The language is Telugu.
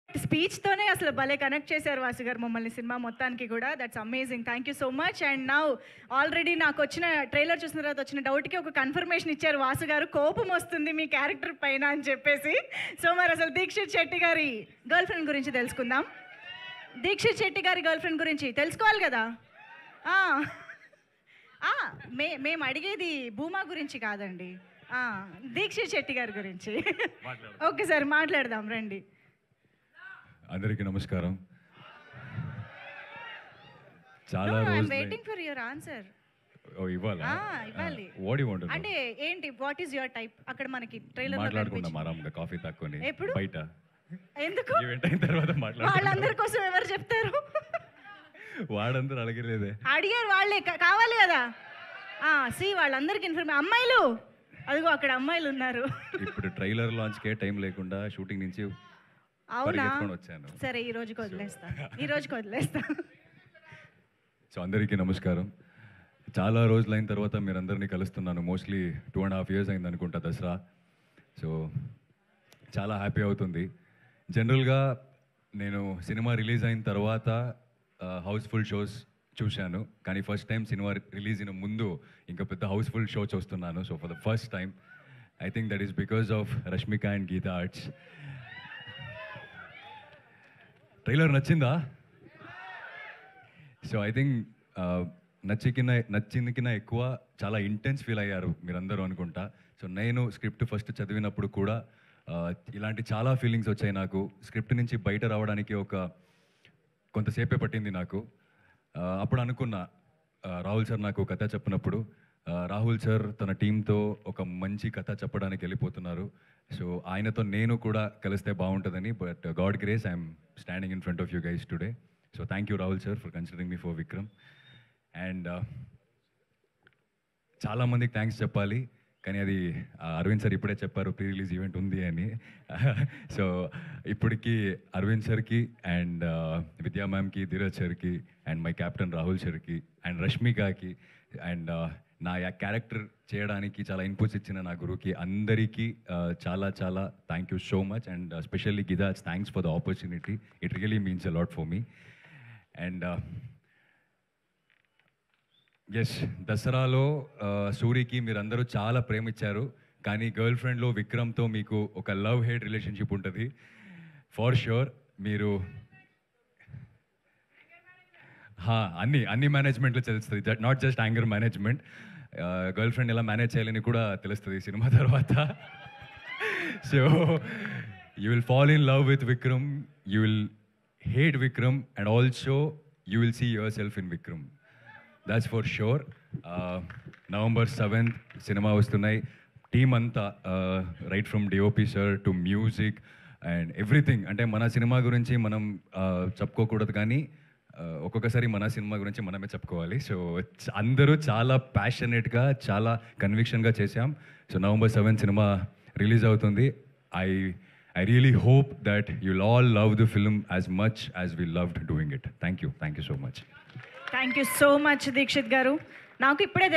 స్పీచ్‌తోనే అసలు భలే కనెక్ట్ చేశారు వాసు గారు మమ్మల్ని సినిమా మొత్తానికి కూడా. That's amazing. Thank you so much. And now already నాకొచ్చిన ట్రైలర్ చూసిన తర్వాత వచ్చిన డౌట్‌కి ఒక కన్ఫర్మేషన్ ఇచ్చారు వాసు గారు. కోపం వస్తుంది మీ క్యారెక్టర్ పైన అని చెప్పేసి. సో మరి అసలు దీక్షిత్ శెట్టి గారి గర్ల్ ఫ్రెండ్ గురించి తెలుసుకుందాం. దీక్షిత్ శెట్టి గారి గర్ల్ ఫ్రెండ్ గురించి తెలుసుకోవాలి కదా. మేము అడిగేది భూమా గురించి కాదండి, దీక్షిత్ శెట్టి గారి గురించి. ఓకే సార్, మాట్లాడదాం రండి. అందరికీ నమస్కారం. చాలా వెయిటింగ్ ఫర్ యువర్ ఆన్సర్. ఇవ్వాలి. అంటే ఏంటి, వాట్ ఈస్ యువర్ టైప్? అక్కడ మనకి ట్రైలర్ మాట్లాడుకుందాం ఆరాంగా కాఫీ తాక్కొని. ఎప్పుడు బయట? ఎందుకు? ఈవెంట్ అయిన తర్వాత మాట్లాడుకుందాం. వాళ్ళందరి కోసం ఎవరు చెప్తారు? వాడందరూ అడగలేదే. అడిగారు వాళ్ళే, కావాలి కదా. వాళ్ళందరికి ఇన్ఫర్మేషన్. అమ్మాయిలు అదిగో అక్కడ అమ్మాయిలు ఉన్నారు. ఇప్పుడు ట్రైలర్ లాంచ్ కే టైం లేకుండా షూటింగ్ నుంచి అవునా వచ్చాను. సరే ఈ రోజుకి వదిలేస్తా. సో అందరికీ నమస్కారం. చాలా రోజులైన తర్వాత మీరందరినీ కలుస్తున్నాను. మోస్ట్లీ 2.5 years అయింది అనుకుంటా దసరా. సో చాలా హ్యాపీ అవుతుంది. జనరల్గా నేను సినిమా రిలీజ్ అయిన తర్వాత హౌస్ఫుల్ షోస్ చూశాను, కానీ ఫస్ట్ టైం సినిమా రిలీజ్ అయిన ముందు ఇంకా పెద్ద హౌస్ఫుల్ షో చూస్తున్నాను. So for the first time I think that is because of Rashmika and Geetha Arts. Trailer నచ్చిందా? సో ఐ థింక్ నచ్చింది కింద ఎక్కువ చాలా ఇంటెన్స్ ఫీల్ అయ్యారు మీరందరూ అనుకుంటా. సో నేను స్క్రిప్ట్ ఫస్ట్ చదివినప్పుడు కూడా ఇలాంటి చాలా ఫీలింగ్స్ వచ్చాయి నాకు. స్క్రిప్ట్ నుంచి బయట రావడానికి కొంతసేపే పట్టింది నాకు. అప్పుడు అనుకున్నా, రాహుల్ సార్ నాకు కథ చెప్పినప్పుడు, రాహుల్ సార్ తన టీంతో ఒక మంచి కథ చెప్పడానికి వెళ్ళిపోతున్నారు. సో ఆయనతో నేను కూడా కలిస్తే బాగుంటుందని. But God grace I'm standing in front of you guys today. So thank you Rahul sir for considering me for Vikram. And చాలామందికి థ్యాంక్స్ చెప్పాలి, కానీ అది అరవింద్ సార్ ఇప్పుడే చెప్పారు ప్రీ రిలీజ్ ఈవెంట్ ఉంది అని. సో ఇప్పటికీ అరవింద్ సార్కి అండ్ విద్యా మ్యామ్కి, ధీరజ్ సార్కి అండ్ మై కెప్టెన్ రాహుల్ సార్కి అండ్ రష్మికకి అండ్ నా క్యారెక్టర్ చేయడానికి చాలా ఇన్పుట్స్ ఇచ్చిన నా గురువుకి అందరికీ చాలా చాలా thank you so much. And specially గిదా, thanks for the opportunity. It really means a lot for me. And yes, దసరాలో సూరికి మీరందరూ చాలా ప్రేమించారు, కానీ గర్ల్ ఫ్రెండ్లో విక్రమ్తో మీకు ఒక లవ్ హేట్ రిలేషన్షిప్ ఉంటుంది ఫార్ ష్యూర్. మీరు అన్ని మేనేజ్మెంట్లో తెలుస్తుంది, not just anger management. Girlfriend ఎలా మేనేజ్ చేయాలని కూడా తెలుస్తుంది సినిమా తర్వాత. So you will fall in love with Vikram, you will hate Vikram, and also you will see yourself in Vikram. That's for sure. November 7th సినిమా వస్తున్నాయి. టీమ్ అంతా right from DOP sir to music and everything. అంటే మన సినిమా గురించి మనం చెప్పుకోకూడదు, కానీ ఒక్కొక్కసారి మన సినిమా గురించి మనమే చెప్పుకోవాలి. సో అందరూ చాలా ప్యాషనేట్గా, చాలా కన్విక్షన్గా చేశాం. So November 7th cinema release అవుతుంది. I really hope that you'll all love the film as much as we loved doing it. Thank you so much. Thank you so much Dikshit garu. నాకు ఇప్పుడే